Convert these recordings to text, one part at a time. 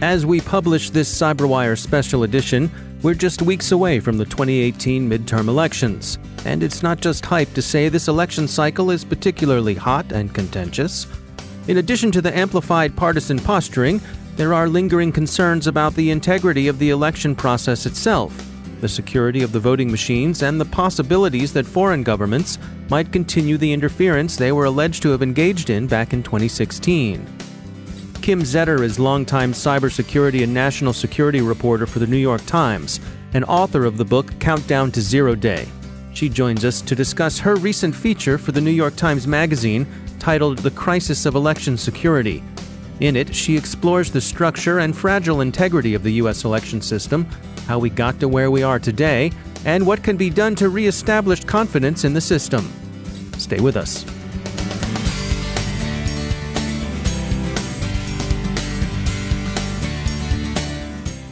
As we publish this CyberWire special edition, we're just weeks away from the 2018 midterm elections. And it's not just hype to say this election cycle is particularly hot and contentious. In addition to the amplified partisan posturing, there are lingering concerns about the integrity of the election process itself, the security of the voting machines, and the possibilities that foreign governments might continue the interference they were alleged to have engaged in back in 2016. Kim Zetter is longtime cybersecurity and national security reporter for the New York Times and author of the book Countdown to Zero Day. She joins us to discuss her recent feature for the New York Times Magazine titled The Crisis of Election Security. In it, she explores the structure and fragile integrity of the U.S. election system, how we got to where we are today, and what can be done to reestablish confidence in the system. Stay with us.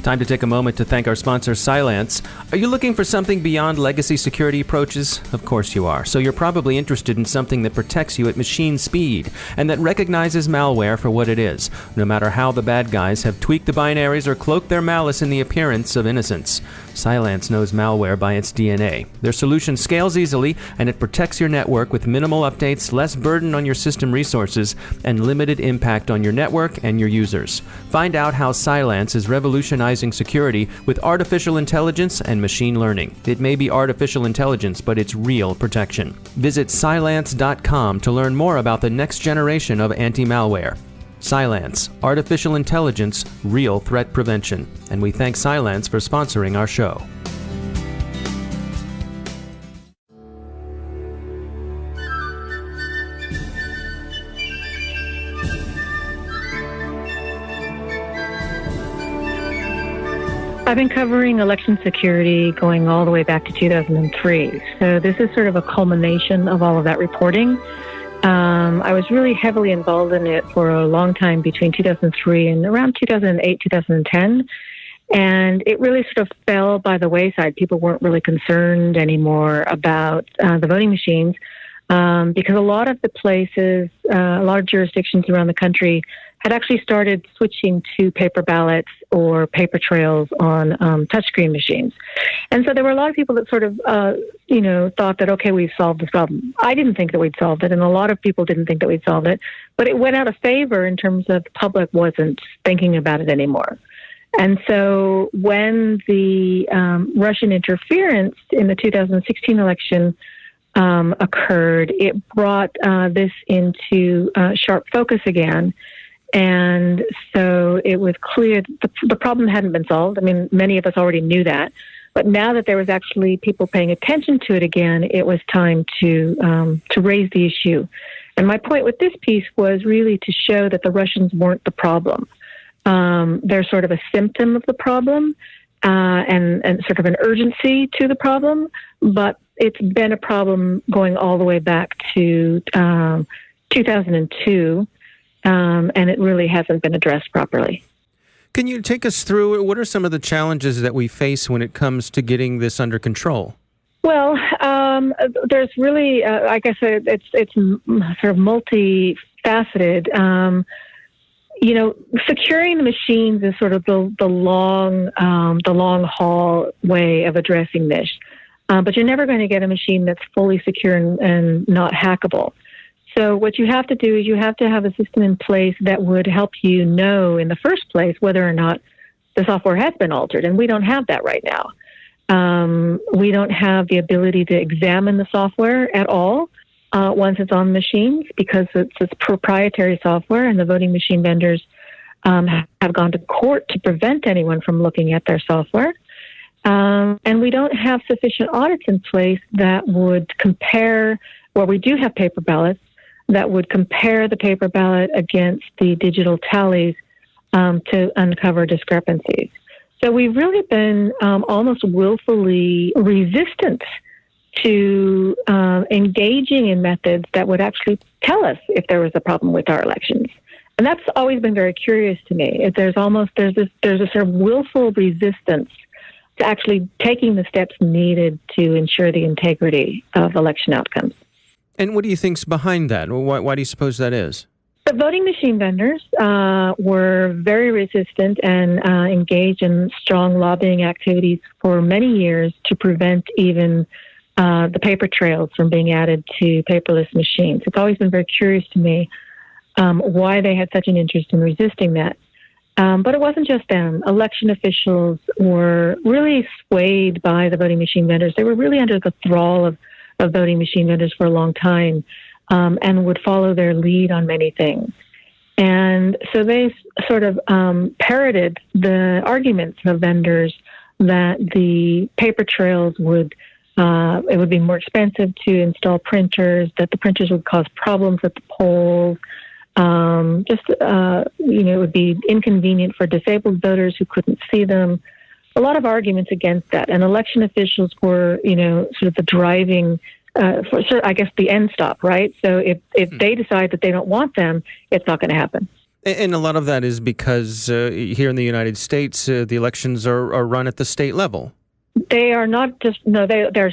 Time to take a moment to thank our sponsor, Cylance. Are you looking for something beyond legacy security approaches? Of course you are. So you're probably interested in something that protects you at machine speed and that recognizes malware for what it is, no matter how the bad guys have tweaked the binaries or cloaked their malice in the appearance of innocence. Cylance knows malware by its DNA. Their solution scales easily, and it protects your network with minimal updates, less burden on your system resources, and limited impact on your network and your users. Find out how Cylance is revolutionizing security with artificial intelligence and machine learning. It may be artificial intelligence, but it's real protection. Visit Cylance.com to learn more about the next generation of anti-malware. Cylance, artificial intelligence, real threat prevention. And we thank Cylance for sponsoring our show. I've been covering election security going all the way back to 2003. So this is sort of a culmination of all of that reporting. I was really heavily involved in it for a long time between 2003 and around 2008, 2010. And it really sort of fell by the wayside. People weren't really concerned anymore about the voting machines because a lot of the places, a lot of jurisdictions around the country had actually started switching to paper ballots or paper trails on touchscreen machines. And so there were a lot of people that sort of, thought that, okay, we've solved this problem. I didn't think that we'd solved it, and a lot of people didn't think that we'd solved it. But it went out of favor in terms of the public wasn't thinking about it anymore. And so when the Russian interference in the 2016 election occurred, it brought this into sharp focus again. And so it was clear that the problem hadn't been solved. I mean, many of us already knew that. But now that there was actually people paying attention to it again, it was time to raise the issue. And my point with this piece was really to show that the Russians weren't the problem. They're sort of a symptom of the problem and sort of an urgency to the problem. But it's been a problem going all the way back to 2002. And it really hasn't been addressed properly. Can you take us through what are some of the challenges that we face when it comes to getting this under control? Well, there's really, I guess it's sort of multifaceted. Securing the machines is sort of the long haul way of addressing this. But you're never going to get a machine that's fully secure and not hackable. So what you have to do is you have to have a system in place that would help you know in the first place whether or not the software has been altered. And we don't have that right now. We don't have the ability to examine the software at all once it's on machines because it's proprietary software and the voting machine vendors have gone to court to prevent anyone from looking at their software. And we don't have sufficient audits in place that would compare, well, we do have paper ballots, that would compare the paper ballot against the digital tallies to uncover discrepancies. So we've really been almost willfully resistant to engaging in methods that would actually tell us if there was a problem with our elections. And that's always been very curious to me. There's a sort of willful resistance to actually taking the steps needed to ensure the integrity of election outcomes. And what do you think's behind that? Why do you suppose that is? The voting machine vendors were very resistant and engaged in strong lobbying activities for many years to prevent even the paper trails from being added to paperless machines. It's always been very curious to me why they had such an interest in resisting that. But it wasn't just them. Election officials were really swayed by the voting machine vendors. They were really under the thrall of voting machine vendors for a long time. And would follow their lead on many things. And so they sort of parroted the arguments of vendors that the paper trails it would be more expensive to install printers, that the printers would cause problems at the polls, it would be inconvenient for disabled voters who couldn't see them. A lot of arguments against that. And election officials were, sort of the driving the end stop, right? So if they decide that they don't want them, it's not going to happen. And a lot of that is because here in the United States, the elections are run at the state level. They are not just, no, they're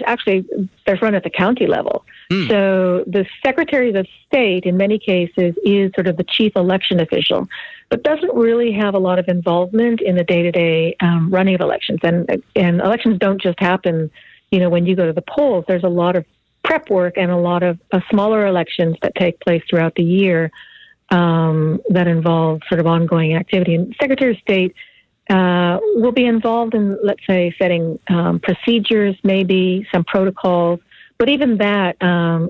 run at the county level. So the Secretary of State, in many cases, is sort of the chief election official, but doesn't really have a lot of involvement in the day-to-day running of elections. And elections don't just happen, when you go to the polls. There's a lot of prep work and a lot of smaller elections that take place throughout the year that involve sort of ongoing activity. And Secretary of State will be involved in, let's say, setting procedures, maybe some protocols, but even that,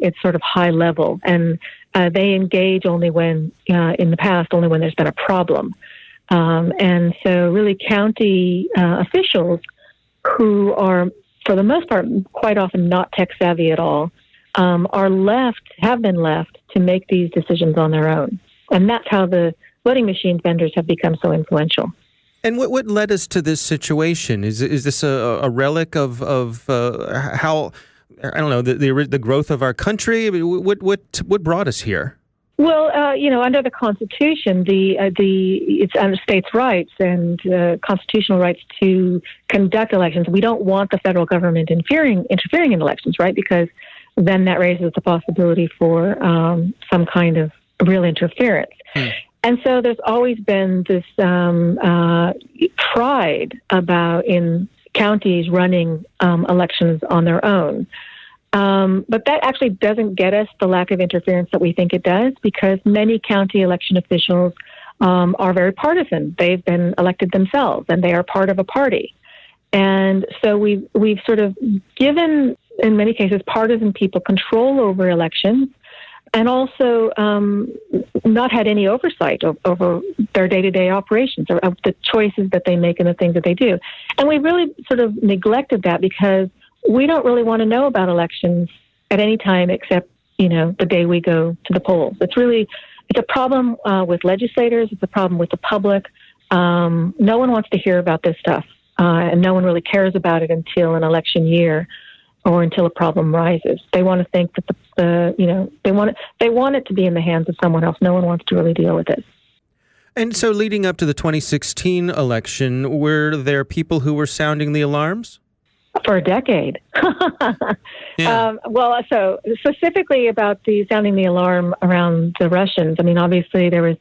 it's sort of high level. And they engage only when, in the past, only when there's been a problem. And so really county officials who are, for the most part, quite often not tech savvy at all, have been left to make these decisions on their own. And that's how the voting machine vendors have become so influential. And what led us to this situation? Is this a relic of how, I don't know, the growth of our country? I mean, what brought us here? Well, under the Constitution, it's under states' rights and constitutional rights to conduct elections. We don't want the federal government interfering in elections, right? Because then that raises the possibility for some kind of real interference. And so there's always been this pride in counties running elections on their own. But that actually doesn't get us the lack of interference that we think it does, because many county election officials are very partisan. They've been elected themselves, and they are part of a party. And so we've sort of given, in many cases, partisan people control over elections, and also not had any oversight over their day-to-day operations or of the choices that they make and the things that they do. And we really sort of neglected that because we don't really want to know about elections at any time except, the day we go to the polls. It's a problem with legislators. It's a problem with the public. No one wants to hear about this stuff, and no one really cares about it until an election year or until a problem rises. They want to think that they want it to be in the hands of someone else. No one wants to really deal with it. And so leading up to the 2016 election, were there people who were sounding the alarms? For a decade. Yeah. So specifically about sounding the alarm around the Russians, I mean, obviously there was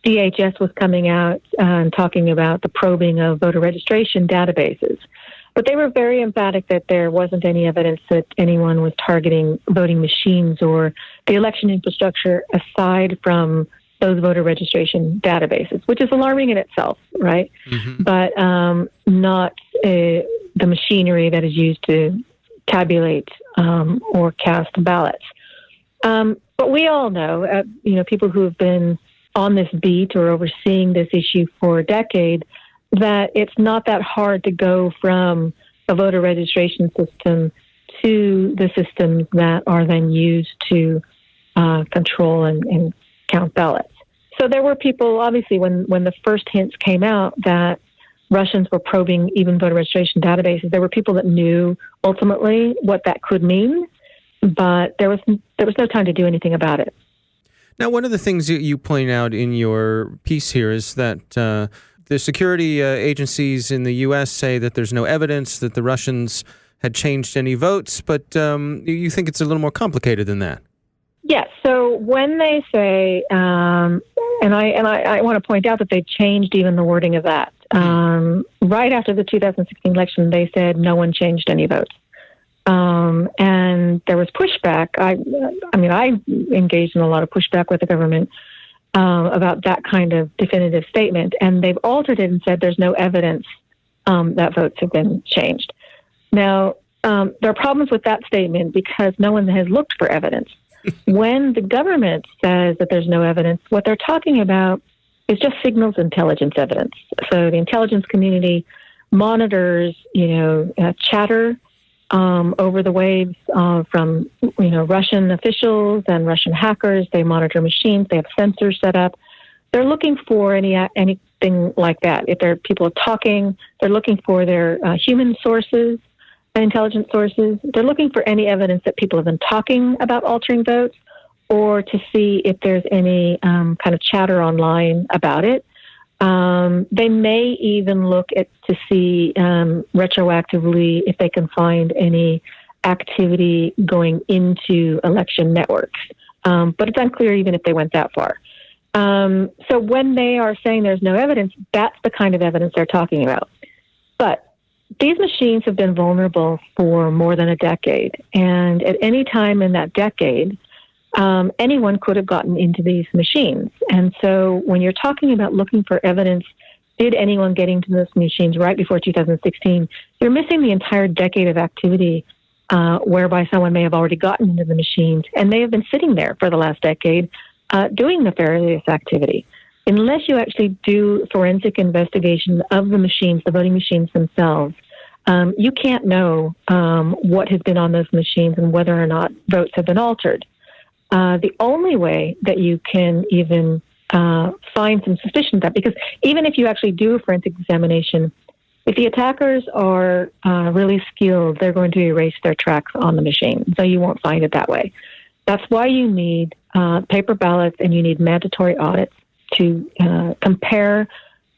DHS was coming out and talking about the probing of voter registration databases. But they were very emphatic that there wasn't any evidence that anyone was targeting voting machines or the election infrastructure aside from those voter registration databases, which is alarming in itself, right? Mm-hmm. But not the machinery that is used to tabulate or cast ballots. But we all know, people who have been on this beat or overseeing this issue for a decade, that it's not that hard to go from a voter registration system to the systems that are then used to control and count ballots. So there were people, obviously, when the first hints came out that Russians were probing even voter registration databases, there were people that knew ultimately what that could mean, but there was no time to do anything about it. Now, one of the things you point out in your piece here is that the security agencies in the U.S. say that there's no evidence that the Russians had changed any votes, but you think it's a little more complicated than that. Yes. So So when they say, and I want to point out that they've changed even the wording of that. Right after the 2016 election, they said no one changed any votes. And there was pushback. I engaged in a lot of pushback with the government about that kind of definitive statement. And they've altered it and said there's no evidence that votes have been changed. Now, there are problems with that statement because no one has looked for evidence. When the government says that there's no evidence, what they're talking about is just signals intelligence evidence. So the intelligence community monitors, chatter over the waves from, Russian officials and Russian hackers. They monitor machines. They have sensors set up. They're looking for anything like that. If there are people talking, they're looking for their human sources, intelligence sources. They're looking for any evidence that people have been talking about altering votes, or to see if there's any kind of chatter online about it. They may even look to see retroactively if they can find any activity going into election networks. But it's unclear even if they went that far. So when they are saying there's no evidence, that's the kind of evidence they're talking about. But these machines have been vulnerable for more than a decade. And at any time in that decade, anyone could have gotten into these machines. And so when you're talking about looking for evidence, did anyone get into those machines right before 2016, you're missing the entire decade of activity whereby someone may have already gotten into the machines, and they have been sitting there for the last decade doing nefarious activity. Unless you actually do forensic investigation of the machines, the voting machines themselves, you can't know what has been on those machines and whether or not votes have been altered. The only way that you can even find some suspicion of that, because even if you actually do a forensic examination, if the attackers are really skilled, they're going to erase their tracks on the machine, so you won't find it that way. That's why you need paper ballots and you need mandatory audits to compare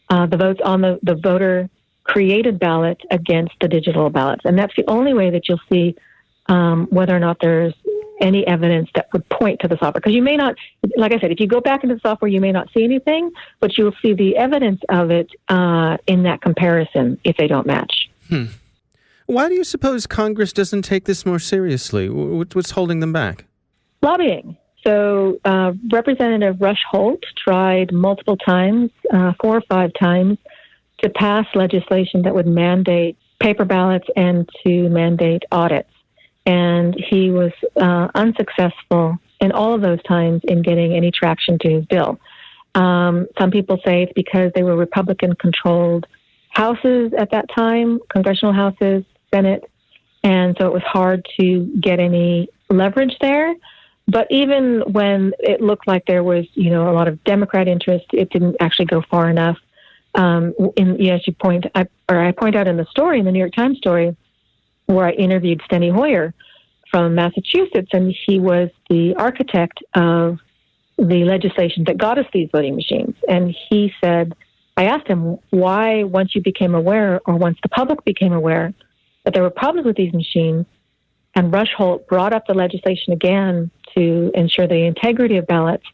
the votes on the voter-created ballot against the digital ballots. And that's the only way that you'll see whether or not there's any evidence that would point to the software. Because you may not, like I said, if you go back into the software, you may not see anything, but you'll see the evidence of it in that comparison if they don't match. Why do you suppose Congress doesn't take this more seriously? What's holding them back? Lobbying. So Representative Rush Holt tried multiple times, 4 or 5 times, to pass legislation that would mandate paper ballots and to mandate audits. And he was unsuccessful in all of those times in getting any traction to his bill. Some people say it's because they were Republican-controlled houses at that time, congressional houses, Senate, and so it was hard to get any leverage there. But even when it looked like there was, a lot of Democrat interest, it didn't actually go far enough. I point out in the story, in the New York Times story, where I interviewed Steny Hoyer from Massachusetts, and he was the architect of the legislation that got us these voting machines. And he said, I asked him why, once you became aware, or once the public became aware that there were problems with these machines, and Rush Holt brought up the legislation again to ensure the integrity of ballots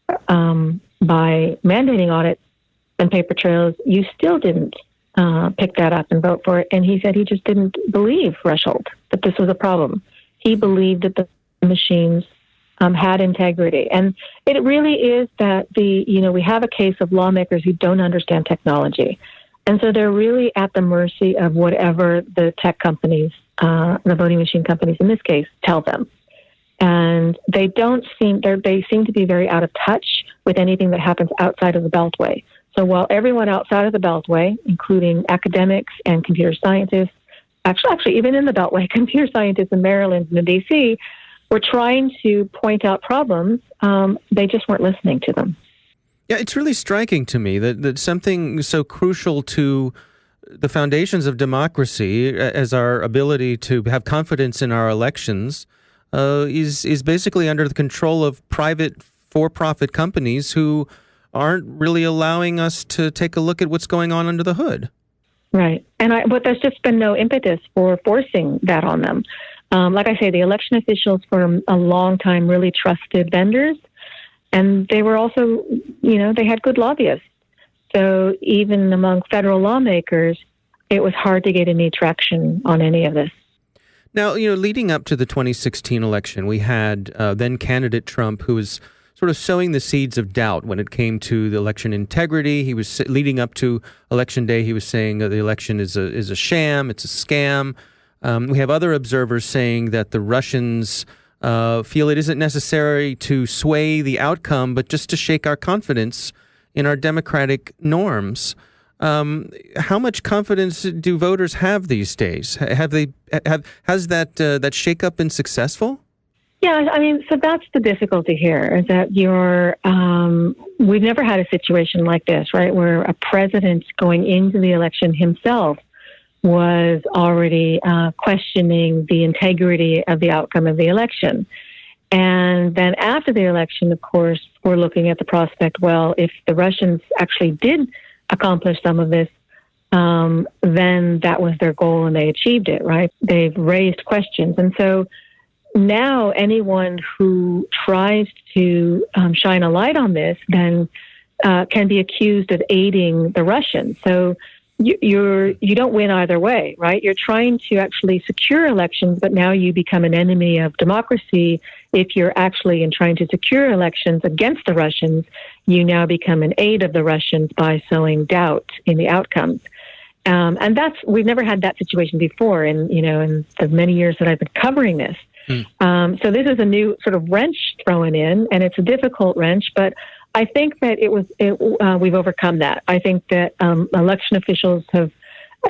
by mandating audits and paper trails, you still didn't pick that up and vote for it. And he said he just didn't believe Rush Holt, that this was a problem. He believed that the machines had integrity. And it really is that we have a case of lawmakers who don't understand technology. And so they're really at the mercy of whatever the tech companies, the voting machine companies in this case, tell them. And they seem to be very out of touch with anything that happens outside of the Beltway. So while everyone outside of the Beltway, including academics and computer scientists, actually even in the Beltway, computer scientists in Maryland and in D.C., were trying to point out problems, they just weren't listening to them. Yeah, it's really striking to me that something so crucial to the foundations of democracy as our ability to have confidence in our elections is basically under the control of private for-profit companies who aren't really allowing us to take a look at what's going on under the hood. Right. But there's just been no impetus for forcing that on them. Like I say, the election officials for a long time really trusted vendors And they were also, they had good lobbyists. So even among federal lawmakers, it was hard to get any traction on any of this. Now, leading up to the 2016 election, we had then candidate Trump, who was sort of sowing the seeds of doubt when it came to the election integrity. He was leading up to Election Day. He was saying the election is a sham, it's a scam. We have other observers saying that the Russians feel it isn't necessary to sway the outcome, but just to shake our confidence in our democratic norms. How much confidence do voters have these days? Has that shakeup been successful? Yeah, so that's the difficulty here, is that we've never had a situation like this, right, where a president going into the election himself was already questioning the integrity of the outcome of the election. And then after the election, of course, we're looking at the prospect, well, if the Russians actually did accomplish some of this, then that was their goal and they achieved it, right? They've raised questions. And so now anyone who tries to shine a light on this then can be accused of aiding the Russians. So you don't win either way, right? You're trying to actually secure elections, but now you become an enemy of democracy. If you're actually in trying to secure elections against the Russians, you now become an aid of the Russians by sowing doubt in the outcomes. And we've never had that situation before in the many years that I've been covering this. So this is a new sort of wrench thrown in, and it's a difficult wrench, but I think that we've overcome that. I think that election officials have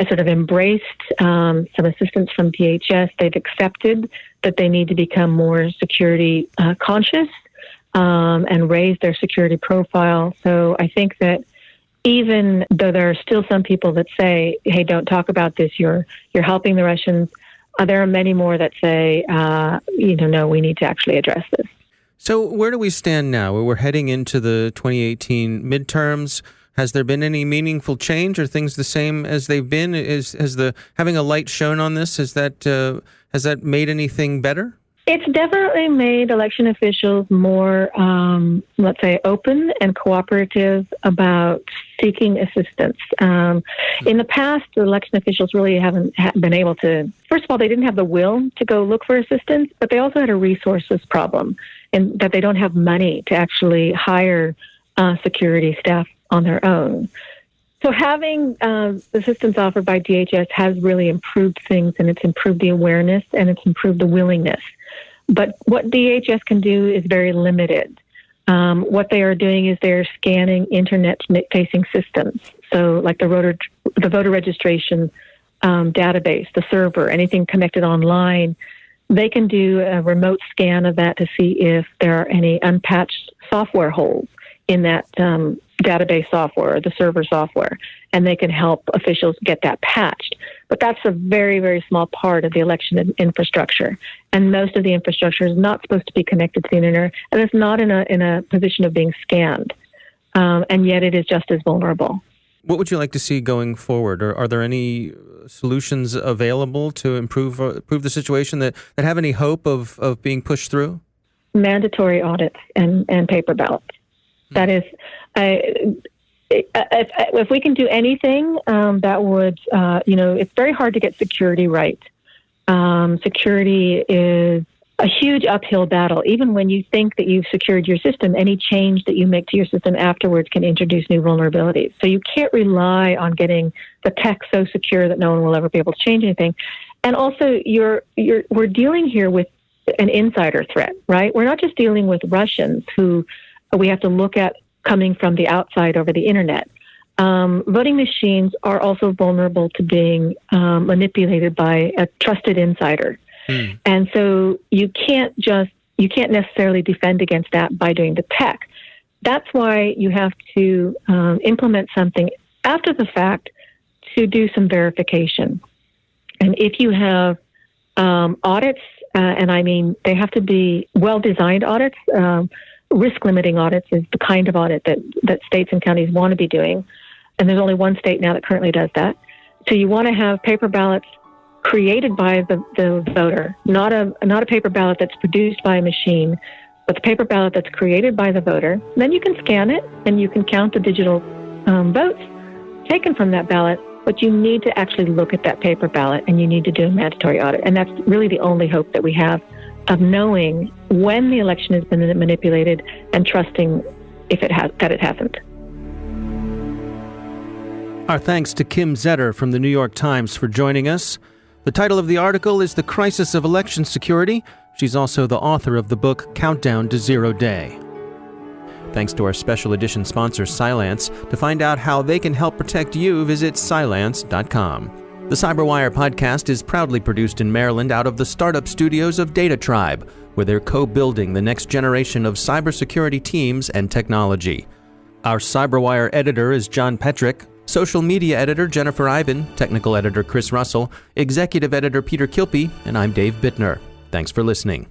sort of embraced some assistance from DHS. They've accepted that they need to become more security conscious and raise their security profile. So I think that even though there are still some people that say, hey, don't talk about this, you're helping the Russians, there are many more that say, no, we need to actually address this. So where do we stand now? We're heading into the 2018 midterms. Has there been any meaningful change? Are things the same as they've been? Has having a light shown on this, has that made anything better? It's definitely made election officials more, let's say, open and cooperative about seeking assistance. In the past, the election officials really haven't been able to, first of all, they didn't have the will to go look for assistance, but they also had a resources problem in that they don't have money to actually hire security staff on their own. So having assistance offered by DHS has really improved things, and it's improved the awareness and it's improved the willingness. But what DHS can do is very limited. What they are doing is they're scanning internet-facing systems. So like the voter registration database, the server, anything connected online, they can do a remote scan of that to see if there are any unpatched software holes in that database software or the server software, and they can help officials get that patched. But that's a very, very small part of the election infrastructure. And most of the infrastructure is not supposed to be connected to the internet, and it's not in a position of being scanned. And yet it is just as vulnerable. What would you like to see going forward? Or are there any solutions available to improve the situation that have any hope of being pushed through? Mandatory audits and paper ballots. That is, if we can do anything, that would, it's very hard to get security right. Security is a huge uphill battle. Even when you think that you've secured your system, any change that you make to your system afterwards can introduce new vulnerabilities. So you can't rely on getting the tech so secure that no one will ever be able to change anything. And also, we're dealing here with an insider threat, right? We're not just dealing with Russians who we have to look at coming from the outside over the internet. Voting machines are also vulnerable to being manipulated by a trusted insider. And so you can't necessarily defend against that by doing the tech. That's why you have to implement something after the fact to do some verification. And if you have audits, and I mean, they have to be well-designed audits. Risk-limiting audits is the kind of audit that states and counties want to be doing. And there's only one state now that currently does that. So you want to have paper ballots created by the voter, not a paper ballot that's produced by a machine, but the paper ballot that's created by the voter. Then you can scan it and you can count the digital votes taken from that ballot, but you need to actually look at that paper ballot and you need to do a mandatory audit. And that's really the only hope that we have of knowing when the election has been manipulated and trusting that it hasn't. Our thanks to Kim Zetter from the New York Times for joining us. The title of the article is The Crisis of Election Security. She's also the author of the book Countdown to Zero Day. Thanks to our special edition sponsor, Cylance. To find out how they can help protect you, visit Cylance.com. The CyberWire podcast is proudly produced in Maryland out of the startup studios of Data Tribe, where they're co-building the next generation of cybersecurity teams and technology. Our CyberWire editor is John Petrick, social media editor Jennifer Iben, technical editor Chris Russell, executive editor Peter Kilpie, and I'm Dave Bittner. Thanks for listening.